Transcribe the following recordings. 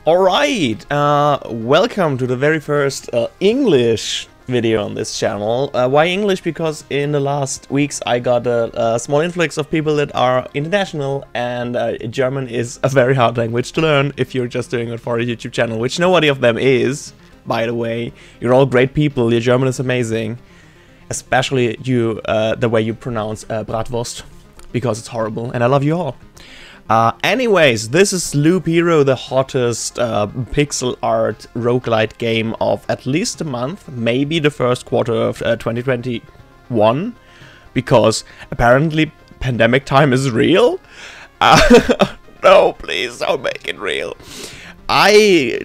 Alright, welcome to the very first English video on this channel. Why English? Because in the last weeks I got a small influx of people that are international, and German is a very hard language to learn if you're just doing it for a YouTube channel, which nobody of them is, by the way. You're all great people, your German is amazing. Especially you, the way you pronounce Bratwurst, because it's horrible, and I love you all. Anyways, this is LoopHero, the hottest pixel art roguelite game of at least a month, maybe the first quarter of 2021, because apparently pandemic time is real. No, please don't make it real. I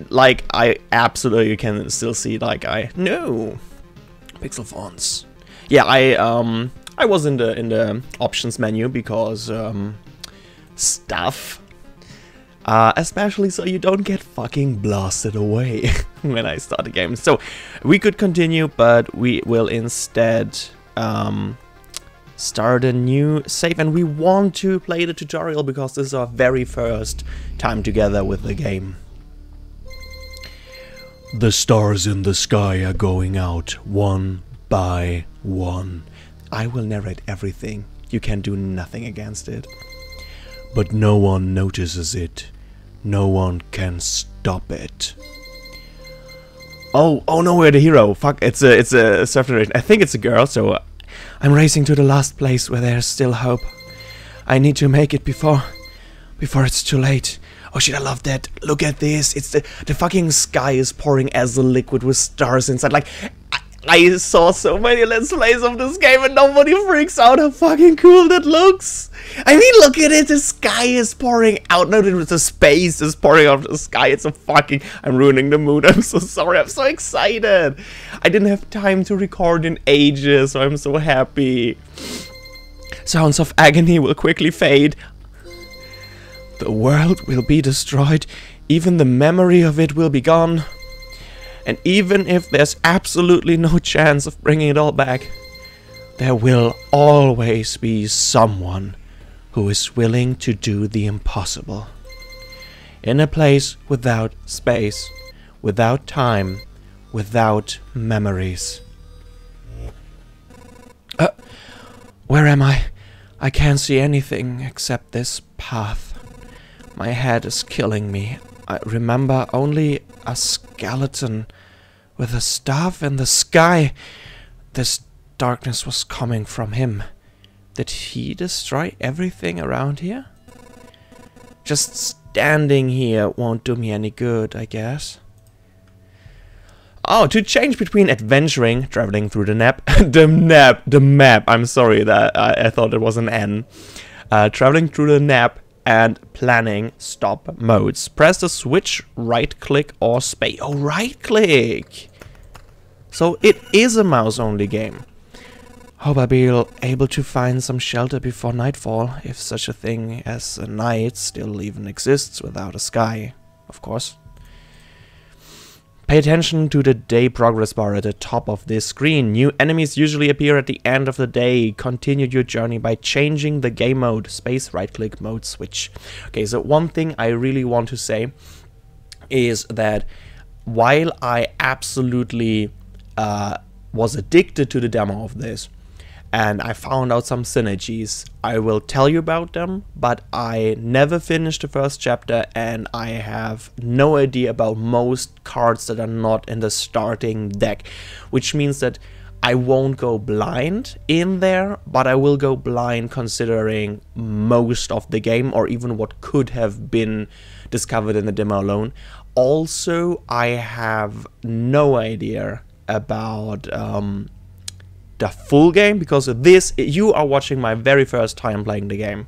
absolutely can still see, no pixel fonts. Yeah, I was in the options menu because stuff, especially so you don't get fucking blasted away when I start the game. So we could continue, but we will instead start a new save, and we want to play the tutorial because this is our very first time together with the game. The stars in the sky are going out one by one. I will narrate everything. You can do nothing against it. But no one notices it. No one can stop it. Oh no, we're the hero. Fuck, it's a surf narration. I think it's a girl, so I'm racing to the last place where there's still hope. I need to make it before it's too late. Oh shit, I love that. Look at this. It's the fucking sky is pouring as a liquid with stars inside. Like, I saw so many let's plays of this game and nobody freaks out how fucking cool that looks. I mean, look at it, the sky is pouring out. No, the space is pouring out of the sky. It's a fucking... I'm ruining the mood, I'm so sorry, I'm so excited. I didn't have time to record in ages, so I'm so happy. Sounds of agony will quickly fade. The world will be destroyed, even the memory of it will be gone. And even if there's absolutely no chance of bringing it all back, there will always be someone who is willing to do the impossible. In a place without space, without time, without memories. Where am I? I can't see anything except this path. My head is killing me. I remember only a skeleton with a staff in the sky. This darkness was coming from him. Did he destroy everything around here? Just standing here won't do me any good, I guess. Oh, to change between adventuring, traveling through the map, the map, I'm sorry, that I thought it was an N. Traveling through the map and planning stop modes. Press the switch, right click or space. Oh, right click! So it is a mouse only game. Hope I'll be able to find some shelter before nightfall, if such a thing as a night still even exists without a sky, of course. Pay attention to the day progress bar at the top of this screen. New enemies usually appear at the end of the day. Continue your journey by changing the game mode. Space, right click, mode switch. Okay, so one thing I really want to say is that while I absolutely was addicted to the demo of this, and I found out some synergies, I will tell you about them, but I never finished the first chapter and I have no idea about most cards that are not in the starting deck, which means that I won't go blind in there, but I will go blind considering most of the game, or even what could have been discovered in the demo alone. Also, I have no idea about the full game, because of this, you are watching my very first time playing the game,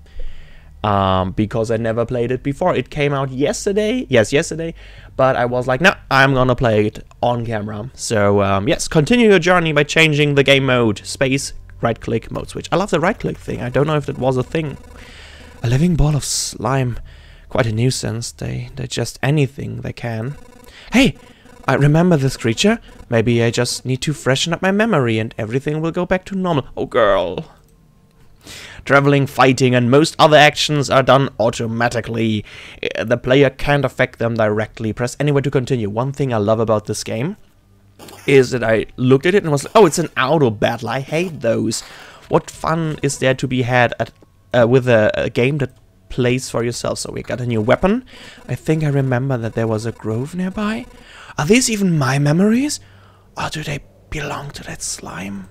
because I never played it before. It came out yesterday, yes, yesterday, but I was like, no, I'm gonna play it on camera. So yes, continue your journey by changing the game mode. Space, right click, mode switch. I love the right click thing. I don't know if that was a thing. A living ball of slime, quite a nuisance. They just anything they can. Hey, I remember this creature. Maybe I just need to freshen up my memory and everything will go back to normal. Oh, girl. Traveling, fighting, and most other actions are done automatically. The player can't affect them directly. Press anywhere to continue. One thing I love about this game is that I looked at it and was like, oh, it's an auto battle. I hate those. What fun is there to be had at with a game that plays for yourself? So we got a new weapon. I think I remember that there was a grove nearby. Are these even my memories? Or do they belong to that slime?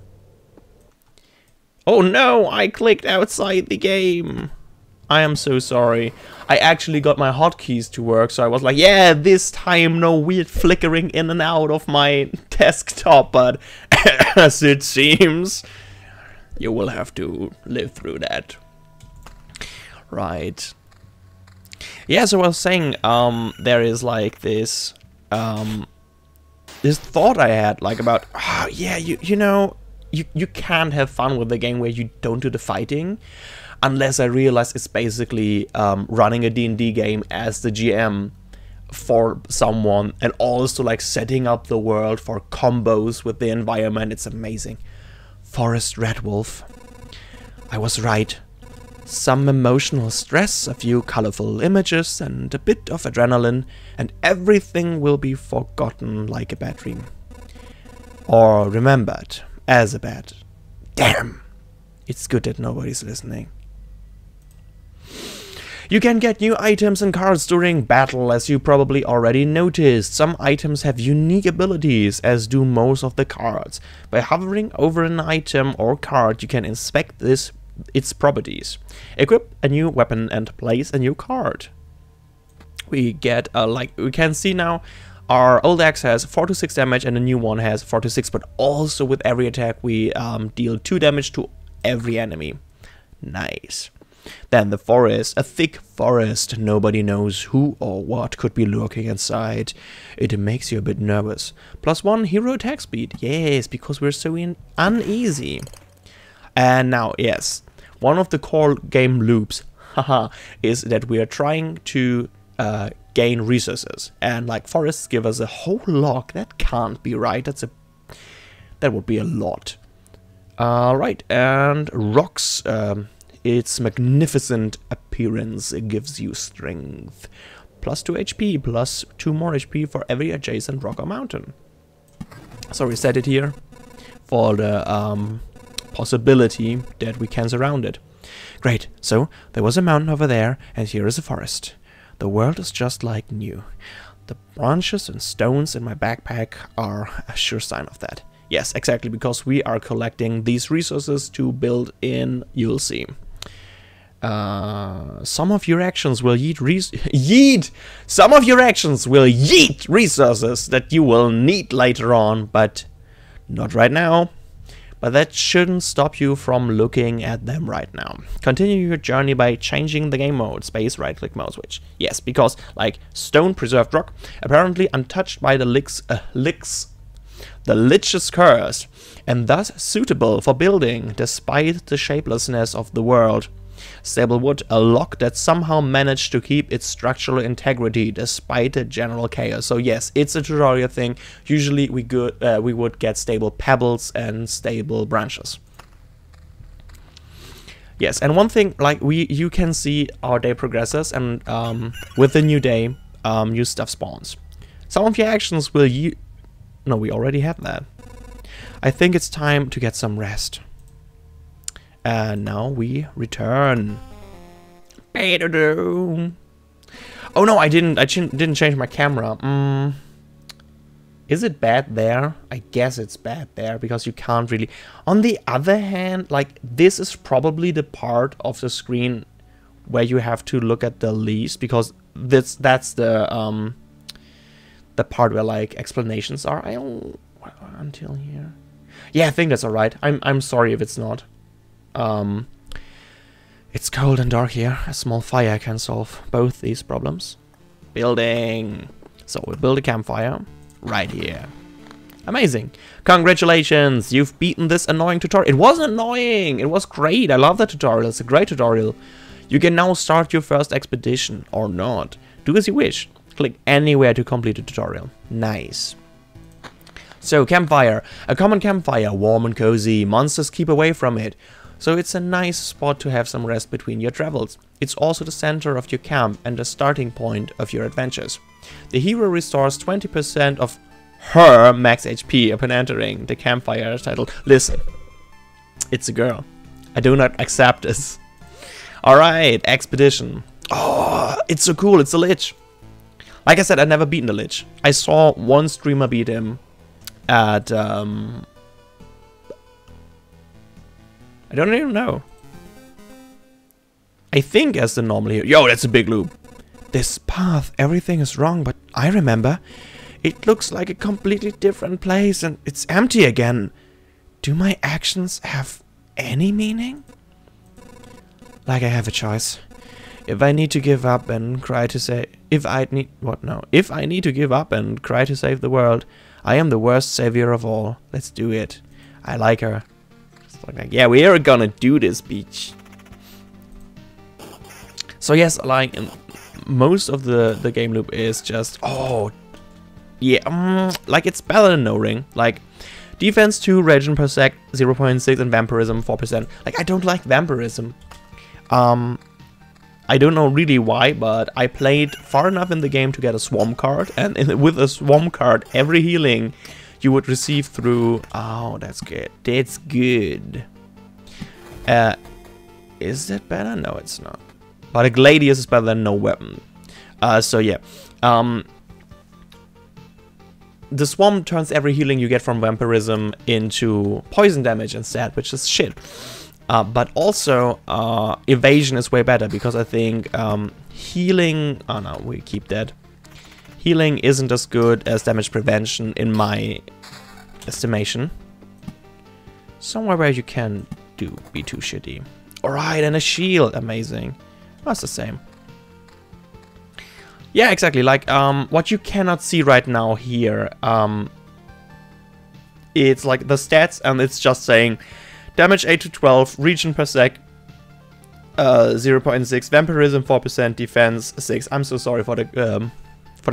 Oh no, I clicked outside the game. I am so sorry. I actually got my hotkeys to work, so I was like, yeah, this time no weird flickering in and out of my desktop, but as it seems, you will have to live through that. Right. Yeah, so I was saying, there is like this, this thought I had, like about, oh yeah, you know, you can't have fun with a game where you don't do the fighting, unless I realize it's basically running a D&D game as the GM for someone, and also like setting up the world for combos with the environment. It's amazing. Forest Red Wolf. I was right. Some emotional stress, a few colorful images, and a bit of adrenaline, and everything will be forgotten like a bad dream. Or remembered as a bad. Damn! It's good that nobody's listening. You can get new items and cards during battle, as you probably already noticed. Some items have unique abilities, as do most of the cards. By hovering over an item or card, you can inspect its properties. Equip a new weapon and place a new card. We get, like, we can see now, our old axe has 4 to 6 damage and the new one has 4 to 6, but also with every attack we deal 2 damage to every enemy. Nice. Then the forest, a thick forest. Nobody knows who or what could be lurking inside. It makes you a bit nervous. +1 hero attack speed. Yes, because we're so uneasy. And now, yes, one of the core game loops, haha, is that we are trying to gain resources. And like forests give us a whole log. That can't be right. That would be a lot. Right, and rocks. Its magnificent appearance gives you strength. +2 HP, +2 more HP for every adjacent rock or mountain. So we set it here for the possibility that we can surround it. Great, so there was a mountain over there, and here is a forest. The world is just like new. The branches and stones in my backpack are a sure sign of that. Yes, exactly, because we are collecting these resources to build in, you'll see. Some of your actions will Some of your actions will yeet resources that you will need later on, but not right now. But that shouldn't stop you from looking at them right now. Continue your journey by changing the game mode. Space, right click, mouse switch. Yes, because like stone preserved rock, apparently untouched by the Lich's curse, and thus suitable for building despite the shapelessness of the world. Stable wood, a log that somehow managed to keep its structural integrity despite the general chaos. So yes, it's a tutorial thing. Usually we would get stable pebbles and stable branches. Yes, and one thing, like you can see our day progresses, and with the new day, new stuff spawns. Some of your actions will no, we already have that. I think it's time to get some rest. And now we return. Oh no, I didn't change my camera. Is it bad there? I guess it's bad there because you can't really. On the other hand, like this is probably the part of the screen where you have to look at the least, because that's the part where like explanations are. Until here. Yeah, I think that's alright. I'm sorry if it's not. It's cold and dark here. A small fire can solve both these problems. Building. So we build a campfire right here. Amazing. Congratulations. You've beaten this annoying tutorial. It wasn't annoying. It was great. I love that tutorial. It's a great tutorial. You can now start your first expedition or not. Do as you wish. Click anywhere to complete the tutorial. Nice. So, campfire. A common campfire, warm and cozy. Monsters keep away from it. so it's a nice spot to have some rest between your travels. It's also the center of your camp and the starting point of your adventures. The hero restores 20% of her max HP upon entering the campfire title. Listen, it's a girl. I do not accept this. Alright, expedition. Oh, it's so cool, it's a Lich. Like I said, I've never beaten the Lich. I saw one streamer beat him at, I don't even know. I think as the normal hero. Yo, that's a big loop. This path, everything is wrong, but I remember. It looks like a completely different place and it's empty again. Do my actions have any meaning? Like I have a choice. If I need to give up and cry to say... If I need to give up and cry to save the world, I am the worst savior of all. Let's do it. I like her. It's like, yeah, we are gonna do this, beach. So yes, like, most of the game loop is just... Oh, yeah, like it's better than no ring. Like, defense 2, regen per sec 0.6, and vampirism 4%. Like, I don't like vampirism. I don't know really why, but I played far enough in the game to get a swarm card, and with a swarm card, every healing you would receive through... Oh, that's good. That's good. Is that better? No, it's not. But a Gladius is better than no weapon. So yeah. The swarm turns every healing you get from vampirism into poison damage instead, which is shit. But also, evasion is way better, because I think healing... Oh no, we keep that. Healing isn't as good as damage prevention in my estimation. Somewhere where you can be too shitty. Alright, and a shield. Amazing. That's the same. Yeah, exactly. Like, what you cannot see right now here, it's like the stats, and it's just saying... Damage 8 to 12, regen per sec 0.6, vampirism 4%, defense 6. I'm so sorry for the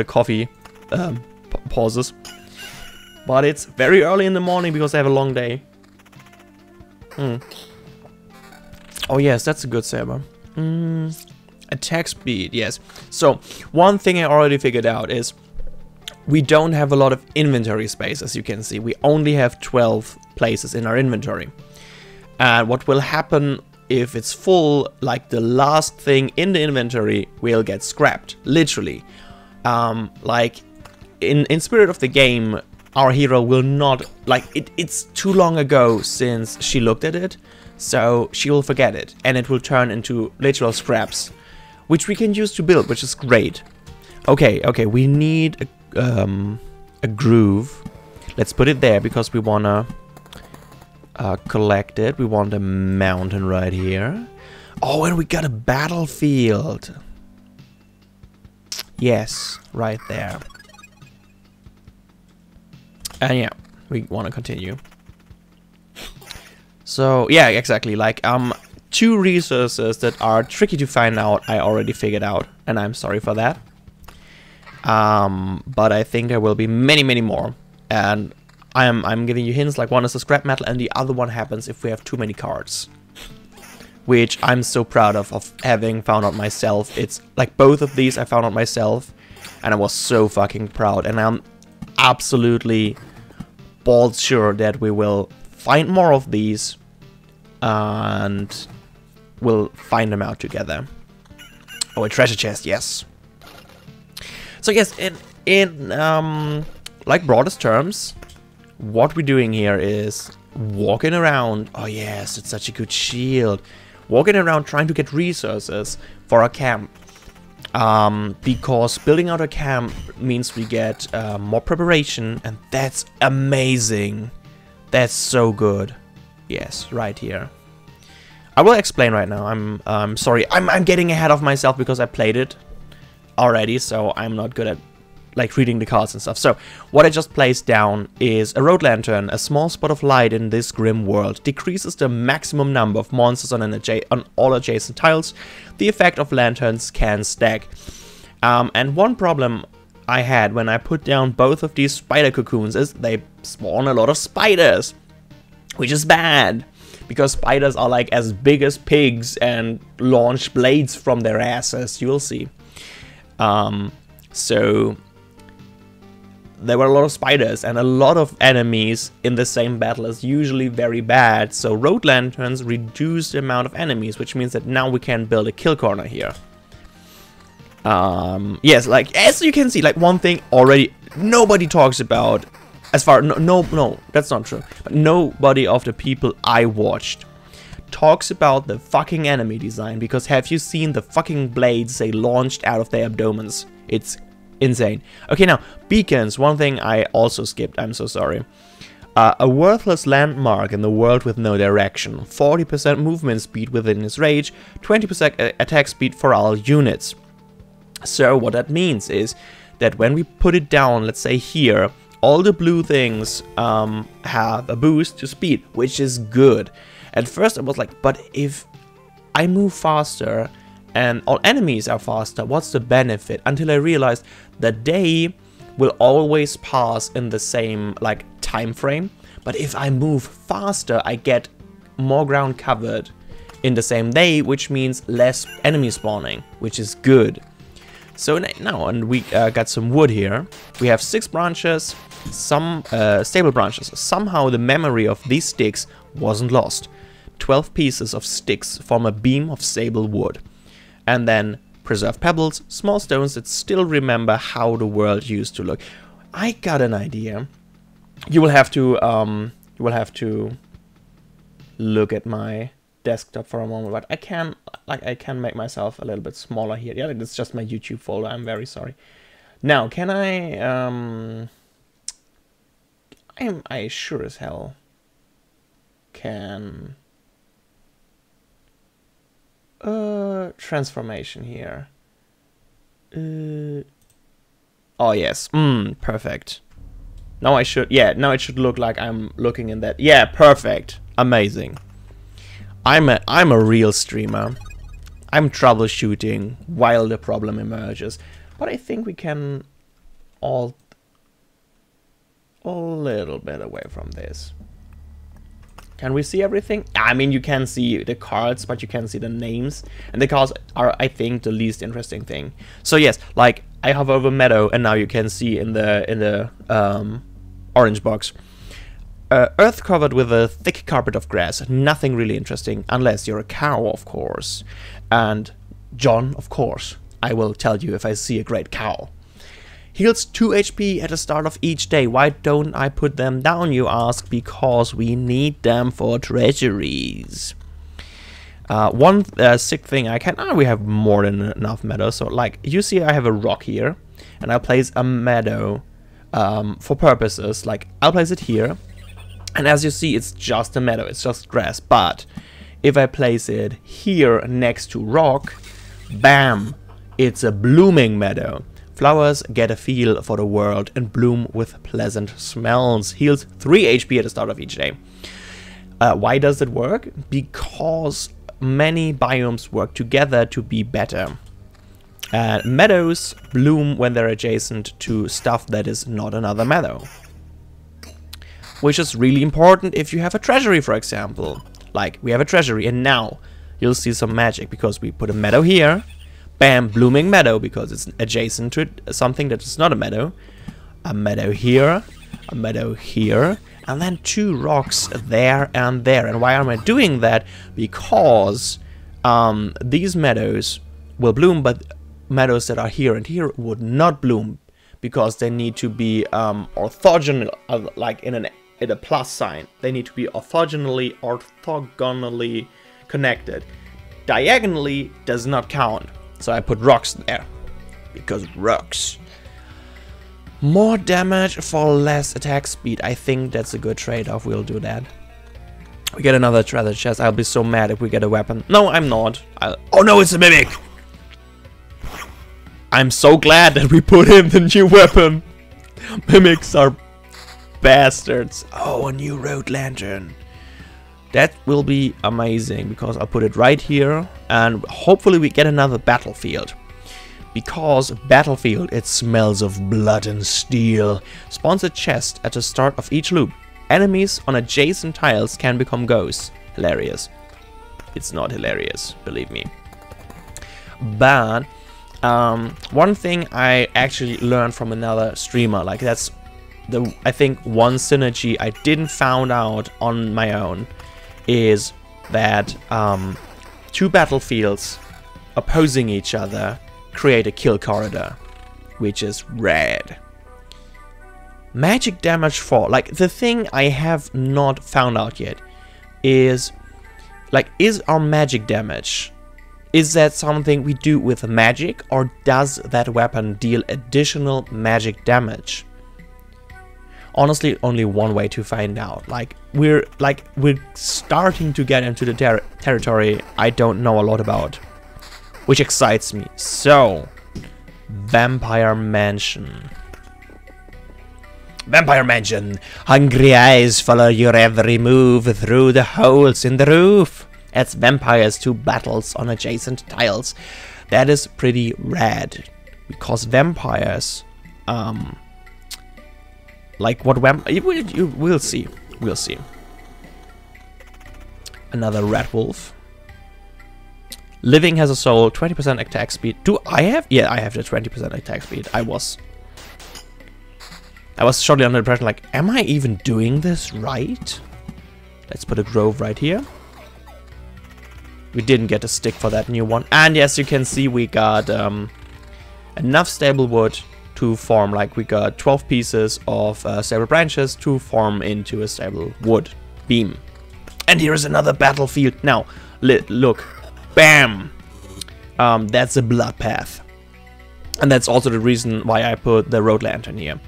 coffee pauses, but it's very early in the morning because I have a long day. Oh yes, that's a good saber. Attack speed, yes. So one thing I already figured out is we don't have a lot of inventory space, as you can see. We only have 12 places in our inventory. And what will happen if it's full, like the last thing in the inventory will get scrapped, literally. Like, in spirit of the game, our hero will not, like, it's too long ago since she looked at it, so she will forget it, and it will turn into literal scraps, which we can use to build, which is great. Okay, we need a groove. Let's put it there, because we wanna... collect it. We want a mountain right here. Oh, and we got a battlefield. Yes, right there. And yeah, we want to continue. So yeah, exactly. Like 2 resources that are tricky to find out, I already figured out, and I'm sorry for that. But I think there will be many more, and I'm giving you hints. Like, one is the scrap metal, and the other one happens if we have too many cards, which I'm so proud of having found out myself. It's like both of these I found out myself, and I was so fucking proud, and I'm absolutely balls sure that we will find more of these and we'll find them out together. Oh, a treasure chest, yes. So yes, in like broadest terms, what we're doing here is walking around. Oh yes, it's such a good shield. Walking around trying to get resources for our camp. Because building out a camp means we get more preparation, and that's amazing. That's so good. Yes, right here. I will explain right now. I'm sorry. I'm getting ahead of myself because I played it already, so I'm not good at like reading the cards and stuff. So what I just placed down is a road lantern. A small spot of light in this grim world decreases the maximum number of monsters on all adjacent tiles. The effect of lanterns can stack. And one problem I had when I put down both of these spider cocoons is they spawn a lot of spiders, which is bad because spiders are like as big as pigs and launch blades from their asses, you'll see. So there were a lot of spiders, and a lot of enemies in the same battle is usually very bad. So road lanterns reduce the amount of enemies, which means that now we can build a kill corner here. Yes, like as you can see, like one thing already nobody talks about, as far no, that's not true. But nobody of the people I watched talks about the fucking enemy design, because have you seen the fucking blades they launched out of their abdomens? It's insane. Okay, now beacons. One thing I also skipped. I'm so sorry. A worthless landmark in the world with no direction. 40% movement speed within its range. 20% attack speed for all units. So what that means is that when we put it down, let's say here, all the blue things have a boost to speed, which is good. At first I was like, but if I move faster and all enemies are faster, what's the benefit? Until I realized that they will always pass in the same like time frame, but if I move faster I get more ground covered in the same day, which means less enemy spawning, which is good. So now, and we got some wood here. We have 6 branches, some stable branches. Somehow the memory of these sticks wasn't lost. 12 pieces of sticks form a beam of stable wood. And then preserved pebbles, small stones that still remember how the world used to look. I got an idea. You will have to look at my desktop for a moment, but I can make myself a little bit smaller here. Yeah, it's just my YouTube folder. I'm very sorry. Now, can I sure as hell can transformation here. Oh yes, perfect. Now I should, yeah, now it should look like I'm looking in that. Yeah, perfect, amazing. I'm a real streamer. I'm troubleshooting while the problem emerges, but I think we can alt a little bit away from this. Can we see everything? I mean, you can see the cards, but you can't see the names. And the cards are, I think, the least interesting thing. So yes, like I hover over meadow, and now you can see in the orange box, earth covered with a thick carpet of grass. Nothing really interesting, unless you're a cow, of course. And John, of course, I will tell you if I see a great cow. Heals 2 HP at the start of each day. Why don't I put them down, you ask? Because we need them for treasuries. One sick thing I can... we have more than enough meadow. So, like, you see I have a rock here. And I'll place a meadow for purposes. Like, I'll place it here. And as you see, it's just a meadow. It's just grass. But if I place it here next to rock, bam! It's a blooming meadow. Flowers get a feel for the world and bloom with pleasant smells. Heals 3 HP at the start of each day. Why does it work? Because many biomes work together to be better. Meadows bloom when they're adjacent to stuff that is not another meadow. Which is really important if you have a treasury, for example. Like, we have a treasury, and now you'll see some magic because we put a meadow here. Bam, blooming meadow, because it's adjacent to it, something that is not a meadow. A meadow here, a meadow here, and then 2 rocks there and there. And why am I doing that? Because these meadows will bloom, but meadows that are here and here would not bloom, because they need to be orthogonal, like in a plus sign. They need to be orthogonally connected. Diagonally does not count. So I put rocks there, because rocks. More damage for less attack speed. I think that's a good trade-off. We'll do that. We get another treasure chest. I'll be so mad if we get a weapon. No, I'm not. Oh no, it's a mimic! I'm so glad that we put in the new weapon. Mimics are bastards. Oh, a new road lantern. That will be amazing, because I'll put it right here, and hopefully we get another battlefield. Because battlefield, it smells of blood and steel. Spawns a chest at the start of each loop. Enemies on adjacent tiles can become ghosts. hilarious. It's not hilarious, believe me. But one thing I actually learned from another streamer, like that's I think one synergy I didn't found out on my own, is that 2 battlefields opposing each other create a kill corridor, which is rad. Magic damage for, like, the thing I have not found out yet is, like, is our magic damage, is that something we do with magic, or does that weapon deal additional magic damage? Honestly, only one way to find out. Like, we're starting to get into the territory I don't know a lot about, which excites me. So, Vampire Mansion. Vampire Mansion. Hungry eyes follow your every move through the holes in the roof. Adds vampires to battles on adjacent tiles. That is pretty rad, because vampires, like what we'll see. We'll see. Another red wolf. Living has a soul, 20% attack speed. Do I have? Yeah, I have the 20% attack speed. I was shortly under the impression, like, am I even doing this right? Let's put a grove right here. We didn't get a stick for that new one. And yes, you can see we got enough stable wood to form, like, we got 12 pieces of stable branches to form into a stable wood beam. And here is another battlefield. Now, look. Bam! That's a blood path. And that's also the reason why I put the road lantern here.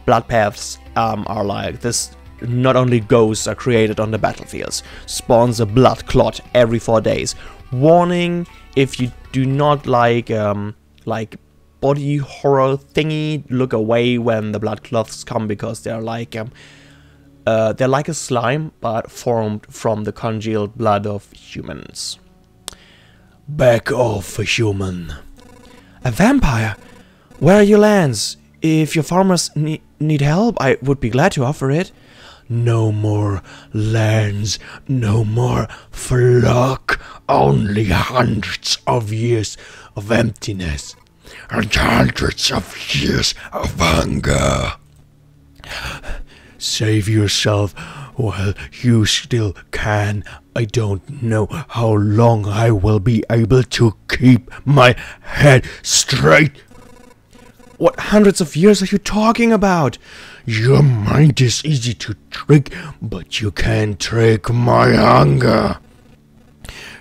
Blood paths are like this. Not only ghosts are created on the battlefields, spawns a blood clot every 4 days. Warning: if you do not like body horror thingy, look away when the blood clots come, because they're like a slime, but formed from the congealed blood of humans. Back off, human. A vampire? Where are your lands? If your farmers need help, I would be glad to offer it. No more lands, no more flock, only hundreds of years of emptiness and hundreds of years of hunger. Save yourself while you still can. I don't know how long I will be able to keep my head straight. What hundreds of years are you talking about? Your mind is easy to trick, but you can't trick my hunger.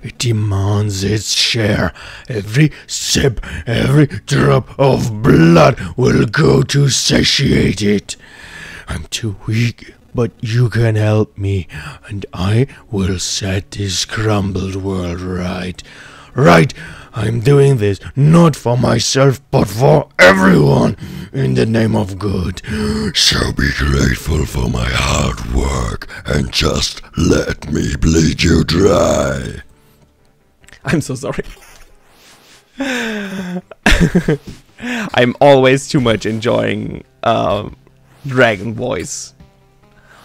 It demands its share. Every sip, every drop of blood will go to satiate it. I'm too weak, but you can help me, and I will set this crumbled world right. Right, I'm doing this not for myself, but for everyone, in the name of good. So be grateful for my hard work, and just let me bleed you dry. I'm so sorry. I'm always too much enjoying dragon voice.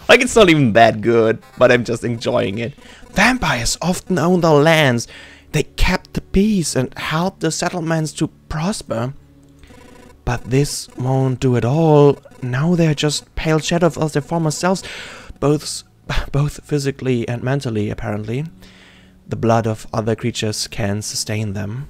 Like, it's not even that good, but I'm just enjoying it. Vampires often own their lands. They kept the peace and helped the settlements to prosper. But this won't do it all. Now they're just pale shadows of their former selves, both physically and mentally, apparently. The blood of other creatures can sustain them.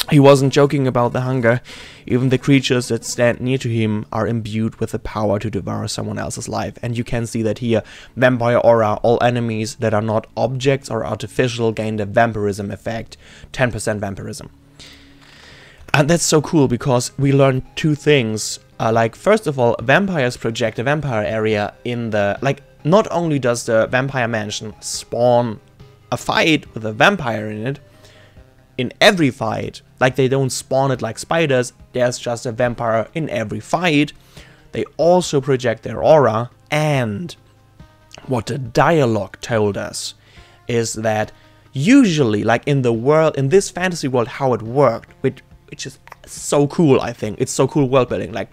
He wasn't joking about the hunger. Even the creatures that stand near to him are imbued with the power to devour someone else's life. And you can see that here. Vampire aura. All enemies that are not objects or artificial gain the vampirism effect. 10% vampirism. And that's so cool, because we learned 2 things. Like, first of all, vampires project a vampire area in the... Like, not only does the Vampire Mansion spawn a fight with a vampire in it, in every fight, like, they don't spawn it like spiders, there's just a vampire in every fight. They also project their aura, and what the dialogue told us is that usually, like, in the world, in this fantasy world, how it worked, which is so cool, I think. It's so cool world building. Like,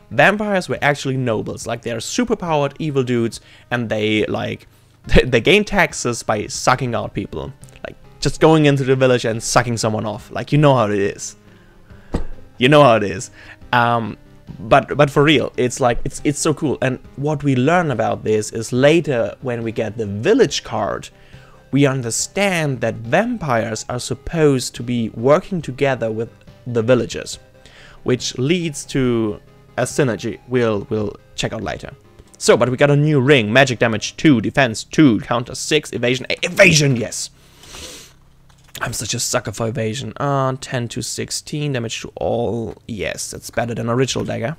vampires were actually nobles. Like, they're superpowered evil dudes, and they, like, they gain taxes by sucking out people. Like, just going into the village and sucking someone off. Like, you know how it is. You know how it is. But for real, it's like, it's so cool. And what we learn about this is later when we get the village card, we understand that vampires are supposed to be working together with the villagers, which leads to a synergy we'll check out later. So, but we got a new ring, magic damage 2, defense 2, counter 6, evasion 8, evasion, yes! I'm such a sucker for evasion. 10 to 16, damage to all, yes, that's better than a ritual dagger.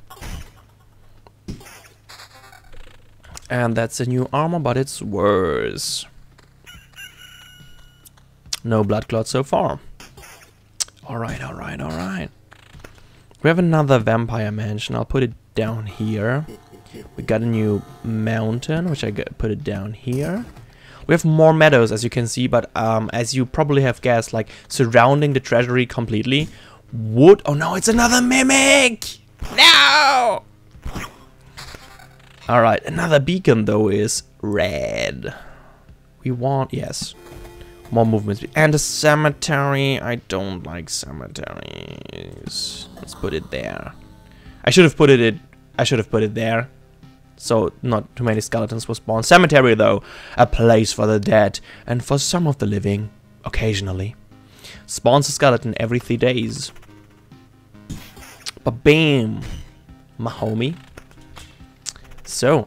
And that's a new armor, but it's worse. No blood clot so far. Alright, alright, alright. We have another vampire mansion. I'll put it down here. We got a new mountain, which put it down here. We have more meadows, as you can see, but as you probably have guessed, like surrounding the treasury completely would... Oh no, it's another mimic! No! Alright, another beacon though is red. We want... Yes. More movement speed. And a cemetery. I don't like cemeteries. Let's put it there. I should have put it there, so not too many skeletons will spawn. Cemetery though, a place for the dead and for some of the living. Occasionally, spawns a skeleton every 3 days. But bam, my homie. So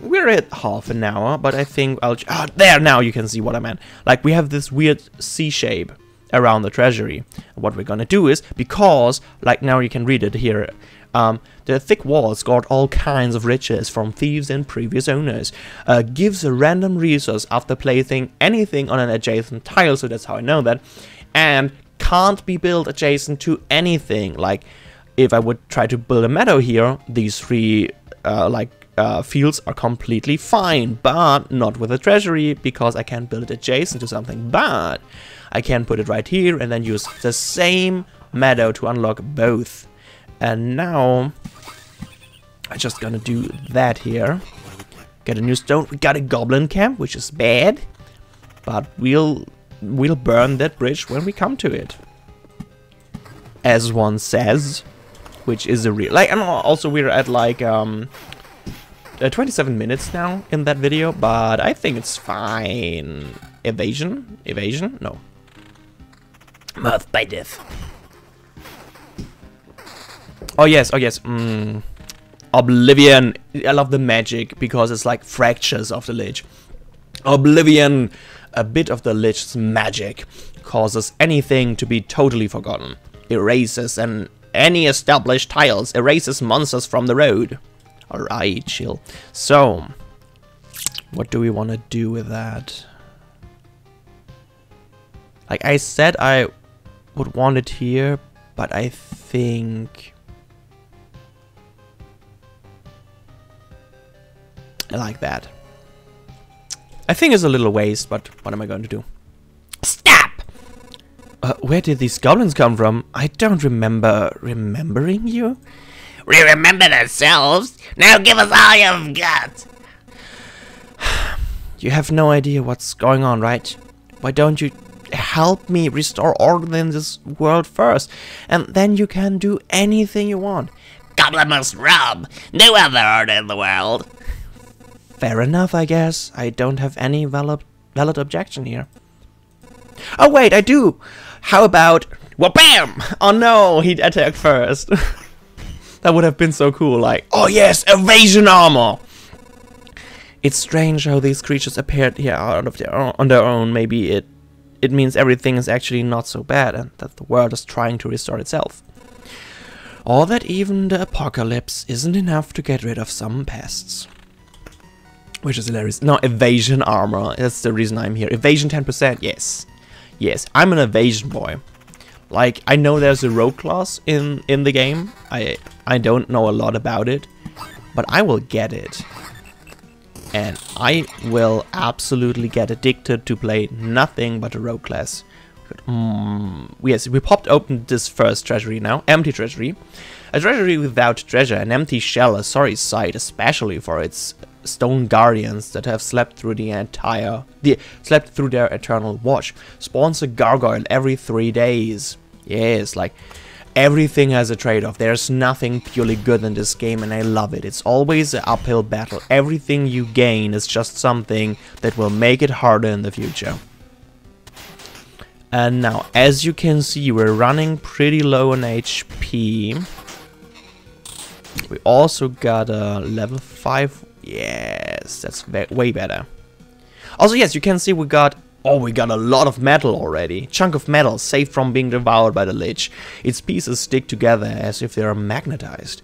we're at half an hour, but I think I'll... there, now you can see what I meant. Like, we have this weird C shape around the treasury. What we're gonna do is, because, like, now you can read it here, the thick walls guard all kinds of riches from thieves and previous owners. Gives a random resource after placing anything on an adjacent tile, so that's how I know that. And can't be built adjacent to anything. Like, if I would try to build a meadow here, these three, fields are completely fine, but not with a treasury, because I can't build it adjacent to something. But I can put it right here and then use the same meadow to unlock both. And now I'm just gonna do that here. Get a new stone. We got a goblin camp, which is bad, but we'll burn that bridge when we come to it, as one says, which is a real... Like, and also we're at like 27 minutes now in that video, but I think it's fine. Evasion? No. Mirth by death. Oh yes. Oblivion. I love the magic because it's like fractures of the Lich. Oblivion. A bit of the Lich's magic causes anything to be totally forgotten. Erases any established tiles. Erases monsters from the road. Alright, chill. So, what do we want to do with that? Like I said, I would want it here, but I think I like that. I think it's a little waste, but what am I going to do? Stop! Where did these goblins come from? I don't remember remembering you. We remembered ourselves. Now give us all you've got. You have no idea what's going on, right? Why don't you help me restore order in this world first, and then you can do anything you want. Goblin must rob. No other order in the world. Fair enough, I guess. I don't have any valid objection here. Oh wait, I do. How about... Wha-bam! Oh no, he attacked first. That would have been so cool, like, oh yes, evasion armor! It's strange how these creatures appeared here out of on their own. Maybe it means everything is actually not so bad and that the world is trying to restore itself. Or that even the apocalypse isn't enough to get rid of some pests. Which is hilarious. No, evasion armor, that's the reason I'm here. Evasion 10%, yes. Yes, I'm an evasion boy. Like, I know there's a rogue class in the game. I don't know a lot about it, but I will get it. And I will absolutely get addicted to play nothing but a rogue class. Yes, we popped open this first treasury now, empty treasury. A treasury without treasure, an empty shell, a sorry sight, especially for its stone guardians that have slept through their eternal watch. Spawns a gargoyle every 3 days. Yes, like everything has a trade-off. There's nothing purely good in this game, and I love it. It's always an uphill battle. Everything you gain is just something that will make it harder in the future. And now, as you can see, we're running pretty low on HP. We also got a level 5. Yes, that's way better. Also, yes, you can see we got a lot of metal already. Chunk of metal saved from being devoured by the Lich. Its pieces stick together as if they are magnetized.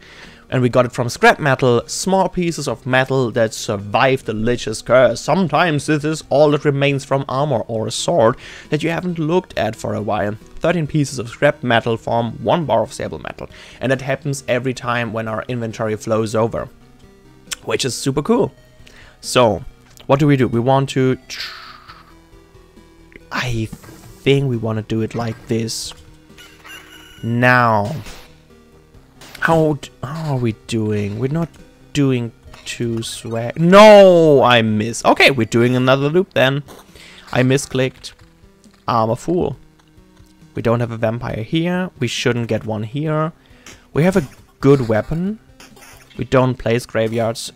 And we got it from scrap metal, small pieces of metal that survived the Lich's curse. Sometimes this is all that remains from armor or a sword that you haven't looked at for a while. 13 pieces of scrap metal form 1 bar of stable metal. And that happens every time when our inventory flows over, which is super cool. So, what do? We want to... I think we want to do it like this. Now, how are we doing? We're not doing too swag. No, I miss. Okay, we're doing another loop then. I misclicked. I'm a fool. We don't have a vampire here. We shouldn't get one here. We have a good weapon. We don't place graveyards.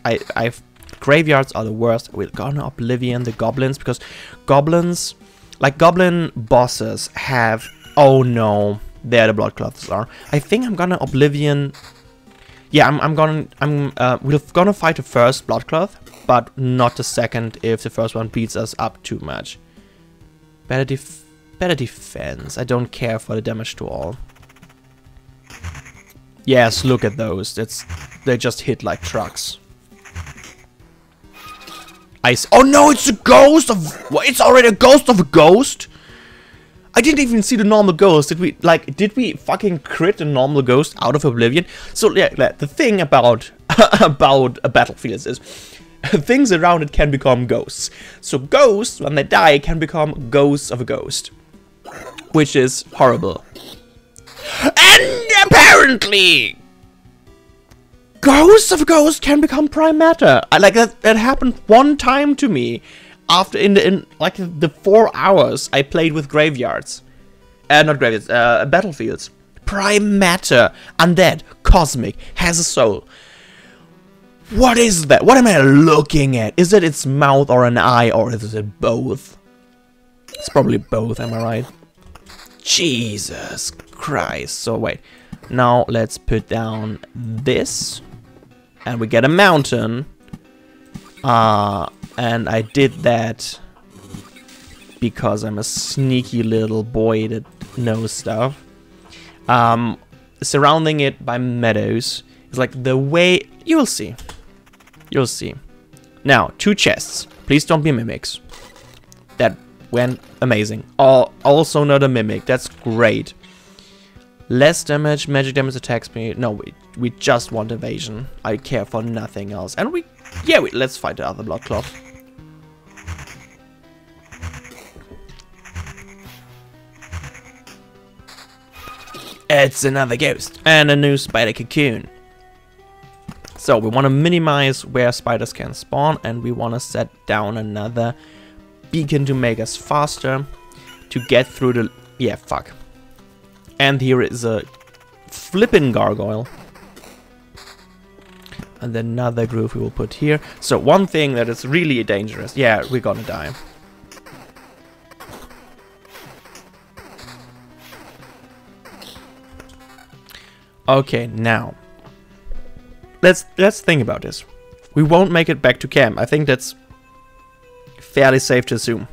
Graveyards are the worst. We're gonna Oblivion the goblins because goblins, like goblin bosses, have. Oh no, there the bloodcloths are. I think I'm gonna Oblivion. Yeah, we're gonna fight the first bloodcloth, but not the second if the first one beats us up too much. Better defense. I don't care for the damage to all. Yes, look at those. They just hit like trucks. Oh no, it's a ghost of... What? It's already a ghost of a ghost? I didn't even see the normal ghost. Did we fucking crit the normal ghost out of Oblivion? So yeah, the thing about a battlefield is things around it can become ghosts. So ghosts, when they die, can become ghosts of a ghost, which is horrible. And apparently, ghosts of a ghost can become prime matter. That happened one time to me. After in like the 4 hours I played with graveyards, not graveyards, battlefields. Prime matter, undead, cosmic, has a soul. What is that? What am I looking at? Is it its mouth or an eye, or is it both? It's probably both. Am I right? Jesus Christ. So wait, now let's put down this, and we get a mountain. And I did that because I'm a sneaky little boy that knows stuff. Surrounding it by meadows is like the way... You'll see. You'll see. Now, 2 chests. Please don't be mimics. That went amazing. Also not a mimic. That's great. Less damage, magic damage attacks me. No, we just want evasion. I care for nothing else. And let's fight the other bloodcloth. It's another ghost and a new spider cocoon. So we want to minimize where spiders can spawn, and we want to set down another beacon to make us faster to get through the... Yeah, fuck. And here is a flippin' gargoyle. And another groove we will put here. So one thing that is really dangerous. Yeah, we're gonna die. Okay, now let's think about this. We won't make it back to camp. I think that's fairly safe to assume.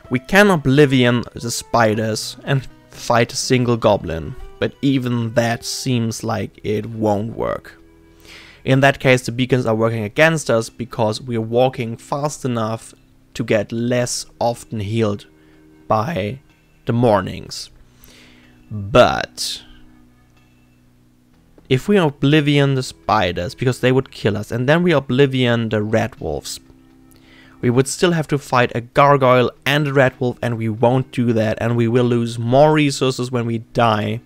We can Oblivion the spiders and fight a single goblin, but even that seems like it won't work. In that case, the beacons are working against us because we're walking fast enough to get less often healed by the mornings. But if we Oblivion the spiders, because they would kill us, and then we Oblivion the red wolves, we would still have to fight a gargoyle and a red wolf, and we won't do that, and we will lose more resources when we die.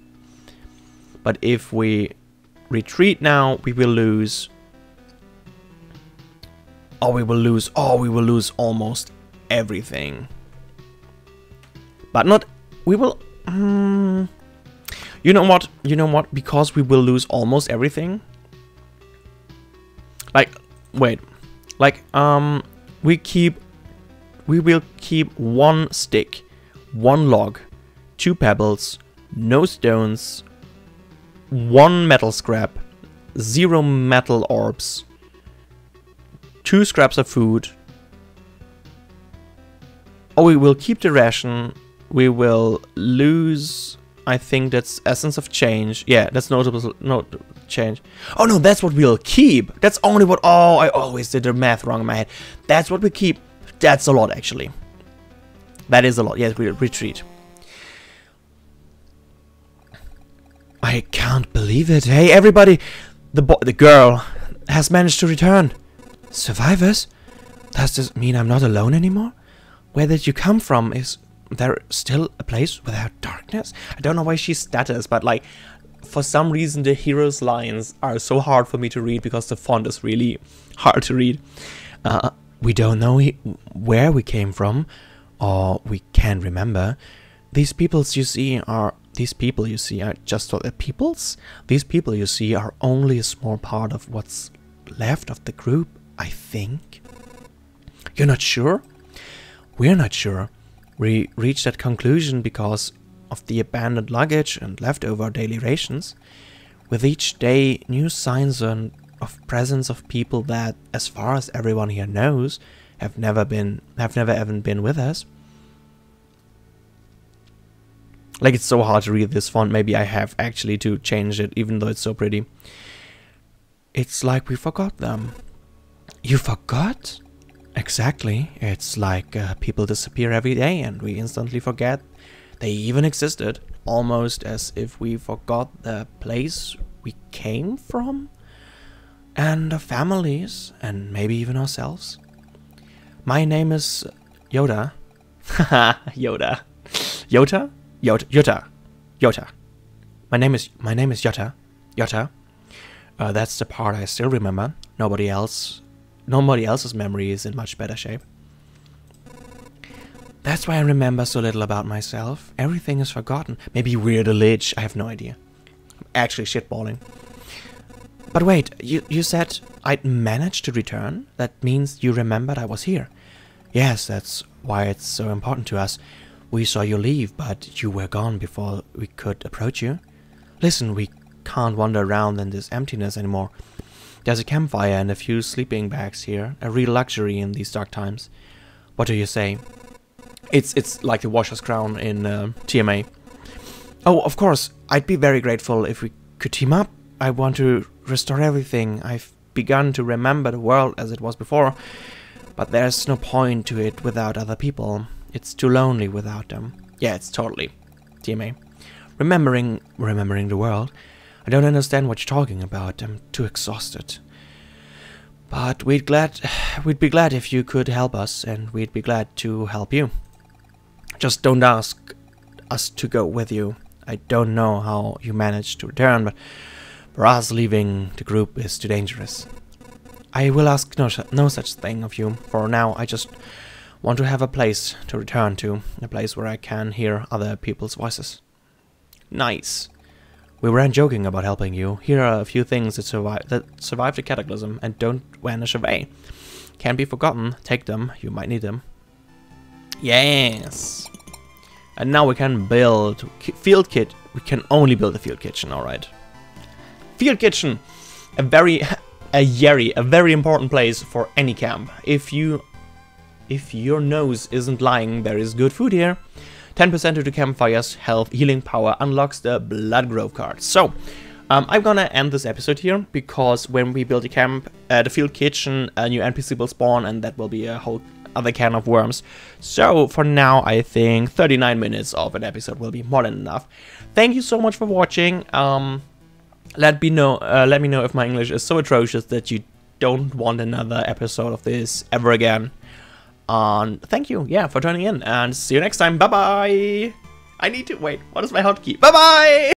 But if we retreat now, we will lose. Oh, we will lose. Oh, we will lose almost everything. But not. We will. You know what? You know what? Because we will lose almost everything. Like, wait. Like, we will keep 1 stick, 1 log, 2 pebbles, no stones, 1 metal scrap, 0 metal orbs, 2 scraps of food. Oh, we will keep the ration. We will lose, I think that's essence of change. Yeah, that's notable change. Oh no, that's what we'll keep. That's only what, oh, I always did the math wrong in my head. That's what we keep. That's a lot, actually. That is a lot. Yes, we'll retreat. I can't believe it. Hey, everybody! The girl has managed to return. Survivors? Does this mean I'm not alone anymore? Where did you come from? Is there still a place without darkness? I don't know why she stutters, but like, for some reason the hero's lines are so hard for me to read because the font is really hard to read. We don't know where we came from, or we can't remember. These people you see are just peoples? These people you see are only a small part of what's left of the group, I think. You're not sure? We're not sure. We reached that conclusion because of the abandoned luggage and leftover daily rations. With each day, new signs of presence of people that, as far as everyone here knows, have never even been with us. Like, it's so hard to read this font. Maybe I have actually to change it, even though it's so pretty. It's like we forgot them. You forgot? Exactly. It's like people disappear every day and we instantly forget they even existed. Almost as if we forgot the place we came from. And our families, and maybe even ourselves. My name is Yoda. Haha, Yoda. Yota? Yota. My name is Yota. Yota. That's the part I still remember. Nobody else's memory is in much better shape. That's why I remember so little about myself. Everything is forgotten. Maybe we're the Lich. I have no idea. Actually shitballing. But wait, you said I'd managed to return? That means you remembered I was here. Yes, that's why it's so important to us. We saw you leave, but you were gone before we could approach you. Listen, we can't wander around in this emptiness anymore. There's a campfire and a few sleeping bags here, a real luxury in these dark times. What do you say? It's like the Washer's Crown in TMA. Oh, of course, I'd be very grateful if we could team up. I want to restore everything. I've begun to remember the world as it was before, but there's no point to it without other people. It's too lonely without them. Yeah, it's totally TMA. Remembering the world. I don't understand what you're talking about. I'm too exhausted. But we'd be glad if you could help us, and we'd be glad to help you. Just don't ask us to go with you. I don't know how you managed to return, but for us, leaving the group is too dangerous. I will ask no such thing of you. For now, I just want to have a place to return to. A place where I can hear other people's voices. Nice. We weren't joking about helping you. Here are a few things that survive the cataclysm and don't vanish away. Can't be forgotten. Take them. You might need them. Yes. And now we can build field kit. We can only build a field kitchen. All right. Field kitchen, a very important place for any camp. If your nose isn't lying, there is good food here. 10% to the campfire's health healing power unlocks the blood grove card. So, I'm gonna end this episode here because when we build a camp, the field kitchen, a new NPC will spawn, and that will be a whole other can of worms. So for now, I think 39 minutes of an episode will be more than enough. Thank you so much for watching. Let me know if my English is so atrocious that you don't want another episode of this ever again. Thank you, yeah, for tuning in, and see you next time. Bye bye. I need to wait. What is my hotkey? Bye bye.